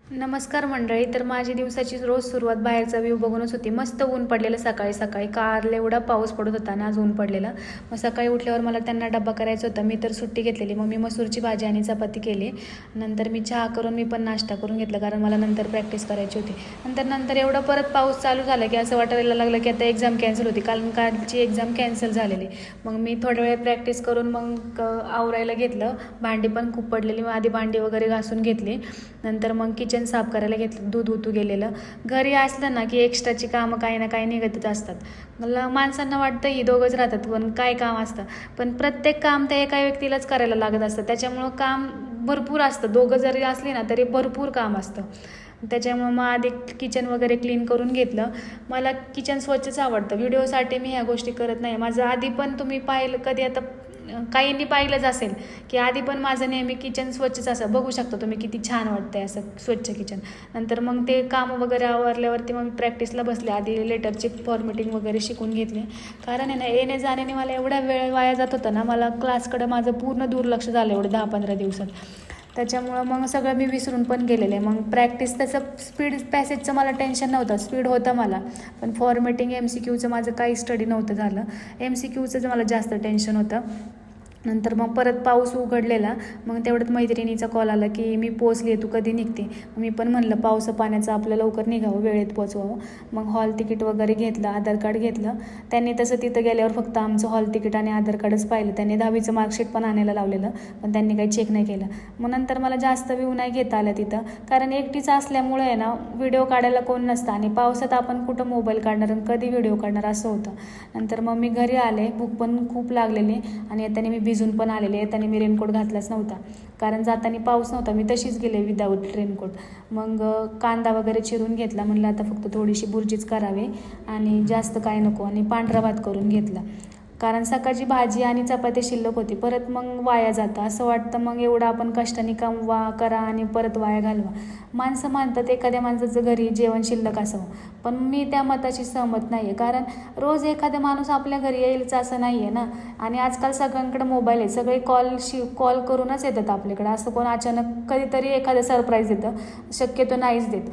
नमस्कार मंडळी. तर माझी दिवसाची रोज सुरुवात बाहेरचा व्ह्यू बघूनच होती. मस्त ऊन पडलेलं सकाळी सकाळी, काल एवढा पाऊस पडत होता आणि आज ऊन पडलेलं. मग सकाळी उठल्यावर मला त्यांना डब्बा करायचा होता. मी तर सुट्टी घेतलेली, मग मी मसूरची भाजी आणि चपाती केली. नंतर मी चहा करून मी पण नाश्ता करून घेतला, कारण मला नंतर प्रॅक्टिस करायची होती. नंतर एवढं परत पाऊस चालू झाला की असं वाटायला लागलं की आता एक्झाम कॅन्सल होती, कारण कालची एक्झाम कॅन्सल झालेली. मग मी थोड्या वेळ प्रॅक्टिस करून मग आवरायला घेतलं. भांडी पण खूप पडलेली, मग आधी भांडी वगैरे घासून घेतली. नंतर मग किचन साफ करायला घेतलं. दूध उतू गेलेलं. घरी असलं ना की एक्स्ट्राची कामं काही ना काही निघतच असतात. मला माणसांना वाटतं ही दोघंच राहतात, पण काय काम असतं. पण प्रत्येक काम त्या एका व्यक्तीलाच करायला लागत असतं, त्याच्यामुळं काम भरपूर असतं. दोघं जरी असली ना तरी भरपूर काम असतं. त्याच्यामुळं मग आधी किचन वगैरे क्लीन करून घेतलं. मला किचन स्वच्छच आवडतं. व्हिडिओसाठी मी ह्या गोष्टी करत नाही. माझं आधी पण तुम्ही पाहिलं कधी, आता काहींनी पाहिलंच असेल की आधी पण माझं नेहमी किचन स्वच्छच असं. बघू शकता तुम्ही किती छान वाटतंय असं स्वच्छ किचन. नंतर मग ते कामं वगैरे आवरल्यावरती मग मी प्रॅक्टिसला बसले. आधी लेटरची फॉर्मेटिंग वगैरे शिकून घेतली, कारण आहे ना येणे जाण्याने मला एवढा वेळ वाया जात होता ना. मला क्लासकडं माझं पूर्ण दुर्लक्ष झालं एवढं 10-15 दिवसात. त्याच्यामुळं मग सगळं मी विसरून पण गेलेले आहे. मग प्रॅक्टिस तसं स्पीड पॅसेजचं मला टेन्शन नव्हतं, स्पीड होतं मला. पण फॉर्मेटिंग MCQचं माझं काही स्टडी नव्हतं झालं. MCQचं मला जास्त टेन्शन होतं. नंतर मग परत पाऊस उघडलेला. मग तेवढ्यात मैत्रिणीचा कॉल आला की मी पोचली आहे, तू कधी निघते. मी पण म्हणलं पावसा पाण्याचं आपलं लवकर निघावं, वेळेत पोचवावं. मग हॉल तिकीट वगैरे घेतलं, आधार कार्ड घेतलं. त्यांनी तसं तिथं गेल्यावर फक्त आमचं हॉल तिकीट आणि आधार कार्डच पाहिलं. त्यांनी 10वीचं मार्कशीट पण आणायला लावलेलं, पण त्यांनी काही चेक नाही केलं. मग नंतर मला जास्त व्ह्यू नाही घेता आलं तिथं, कारण एकटीच असल्यामुळे आहे ना व्हिडिओ काढायला कोण नसतं आणि पावसात आपण कुठं मोबाईल काढणार आणि कधी व्हिडिओ काढणार असं होतं. नंतर मग मी घरी आले. भूक पण खूप लागलेली आणि येताना मी भिजून पण आलेले. येताना मी रेनकोट घातलाच नव्हता, कारण जाताना पाऊस नव्हता. मी तशीच गेले विदाऊट रेनकोट. मग कांदा वगैरे चिरून घेतला. म्हणलं आता फक्त थोडीशी बुर्जीच करावी आणि जास्त काय नको, आणि पांढरा भात करून घेतला, कारण सकाळची भाजी आणि चपाती शिल्लक होती. परत मग वाया जातं असं वाटतं. मग एवढं आपण कष्टाने कमवा करा आणि परत वाया घालवा. माणसं मानतात एखाद्या माणसाचं घरी जेवण शिल्लक असावं, पण मी त्या मताशी सहमत नाही आहे. कारण रोज एखादा माणूस आपल्या घरी येईलच असं नाही आहे ना. आणि आजकाल सगळ्यांकडे मोबाईल आहे, सगळे कॉल करूनच येतात आपल्याकडे. असं कोण अचानक कधीतरी एखादं सरप्राईज देतं, शक्यतो नाहीच देत.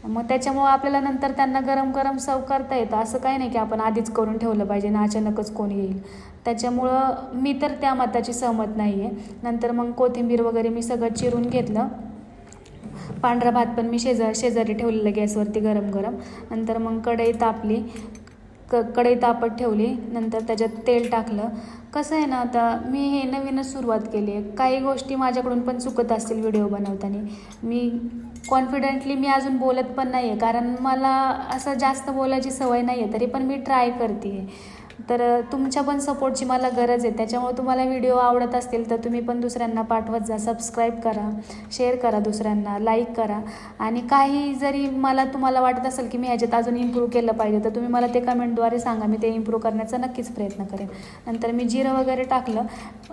मग त्याच्यामुळं आपल्याला नंतर त्यांना गरम गरम सर्व करता येतं. असं काही नाही की आपण आधीच करून ठेवलं पाहिजे ना अचानकच कोण येईल. त्याच्यामुळं मी तर त्या मताची सहमत नाही आहे. नंतर मग कोथिंबीर वगैरे मी सगळं चिरून घेतलं. पांढरा भात पण मी शेजारी ठेवलेलं गॅसवरती गरम गरम. नंतर मग कढई तापली, कढई तापत ठेवली. नंतर त्याच्यात तेल टाकलं. कसं आहे ना, आता मी हे नवीनच सुरुवात केली आहे. काही गोष्टी माझ्याकडून पण चुकत असतील व्हिडिओ बनवताना. मी कॉन्फिडेंटली मी अजून बोलत पण नाही आहे, कारण मला असं जास्त बोलायची सवय नाही आहे. तरी पण मी ट्राय करते आहे. तर तुमच्या पण सपोर्टची मला गरज आहे. त्याच्यामुळे तुम्हाला व्हिडिओ आवडत असतील तर तुम्ही पण दुसऱ्यांना पाठवत जा. सबस्क्राईब करा, शेअर करा, दुसऱ्यांना लाईक करा. आणि काही जरी तुम्हाला वाटत असेल की मी ह्याच्यात अजून इम्प्रूव्ह केलं पाहिजे, तर तुम्ही मला ते कमेंटद्वारे सांगा. मी ते इम्प्रूव्ह करण्याचा नक्कीच प्रयत्न करेन. नंतर मी जिरं वगैरे टाकलं.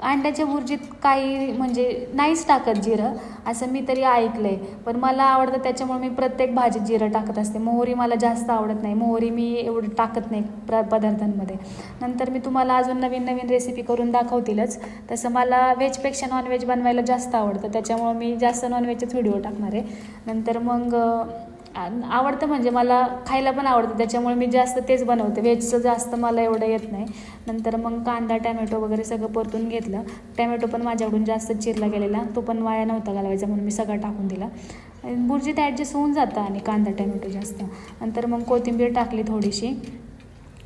अंड्याच्या बुर्जीत काही म्हणजे नाहीच टाकत जिरं, असं मी तरी ऐकलं आहे. पण मला आवडतं त्याच्यामुळे मी प्रत्येक भाजीत जिरं टाकत असते. मोहरी मला जास्त आवडत नाही, मोहरी मी एवढी टाकत नाही पदार्थांमध्ये. नंतर मी तुम्हाला अजून नवीन नवीन रेसिपी करून दाखवतीलच. तसं मला व्हेजपेक्षा नॉनव्हेज बनवायला जास्त आवडतं, त्याच्यामुळं मी जास्त नॉनव्हेजचेच व्हिडिओ टाकणार आहे. नंतर मग आवडतं म्हणजे मला खायला पण आवडतं, त्याच्यामुळे मी जास्त तेच बनवते. व्हेजचं जास्त मला एवढं येत नाही. नंतर मग कांदा टॅमॅटो वगैरे सगळं परतून घेतलं. टॅमॅटो पण माझ्याकडून जास्त चिरला गेलेला, तो पण वाया नव्हता घालवायचा, म्हणून मी सगळं टाकून दिला. बुर्जीत ॲडजस्ट होऊन जातं आणि कांदा टॅमॅटो जास्त. नंतर मग कोथिंबीर टाकली थोडीशी.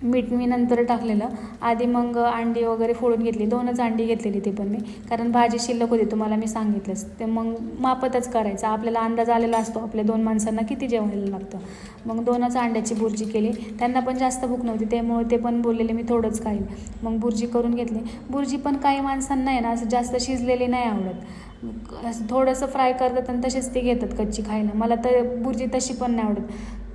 मीठ मी नंतर टाकलेलं. आधी मग अंडी वगैरे फोडून घेतली. 2च अंडी घेतलेली ते पण मी, कारण भाजी शिल्लक होती तुम्हाला मी सांगितलंच. ते मग मापतच करायचं. आपल्याला अंदाज आलेला असतो आपल्या 2 माणसांना किती जेवायला लागतं. मग 2च अंड्याची बुर्जी केली. त्यांना पण जास्त भूक नव्हती, त्यामुळे ते पण बोललेले मी थोडंच खाईल. मग बुर्जी करून घेतली. बुर्जी पण काही माणसांना आहे ना असं जास्त शिजलेली नाही आवडत, असं थोडंसं फ्राय करतात आणि तसेच ते घेतात कच्ची खायला. मला तर बुर्जी तशी पण नाही आवडत.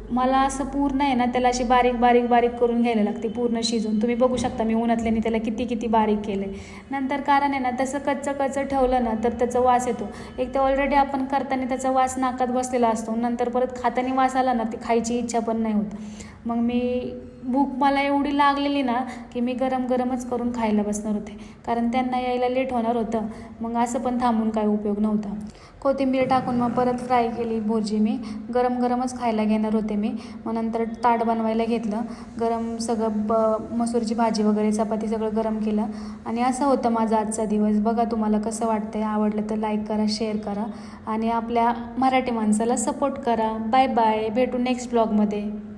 मला असं पूर्ण आहे ना त्याला अशी बारीक बारीक बारीक करून घ्यायला लागते, पूर्ण शिजून. तुम्ही बघू शकता मी उन्हातल्याने त्याला किती किती बारीक केलं आहे. नंतर कारण आहे ना तसं कच्चं ठेवलं ना तर त्याचा वास येतो. एक तर ऑलरेडी आपण करताना त्याचा वास नाकात बसलेला असतो, नंतर परत खाताना वास आला ना ती खायची इच्छा पण नाही होत. मग भूक मला एवढी लागलेली ना की मी गरम गरमच करून खायला बसणार होते, कारण त्यांना यायला लेट होणार होतं. मग असं पण थांबून काय उपयोग नव्हता. कोथिंबीर टाकून मग परत फ्राय केली भुर्जी मी. गरम गरमच खायला घेणार होते मी. मग नंतर ताट बनवायला घेतलं. गरम सगळं मसूरची भाजी वगैरे चपाती सगळं गरम केलं. आणि असा होता माझा आजचा दिवस. बघा तुम्हाला कसं वाटतंय, आवडलं तर लाईक करा, शेअर करा आणि आपल्या मराठी माणसाला सपोर्ट करा. बाय बाय, भेटू नेक्स्ट ब्लॉगमध्ये.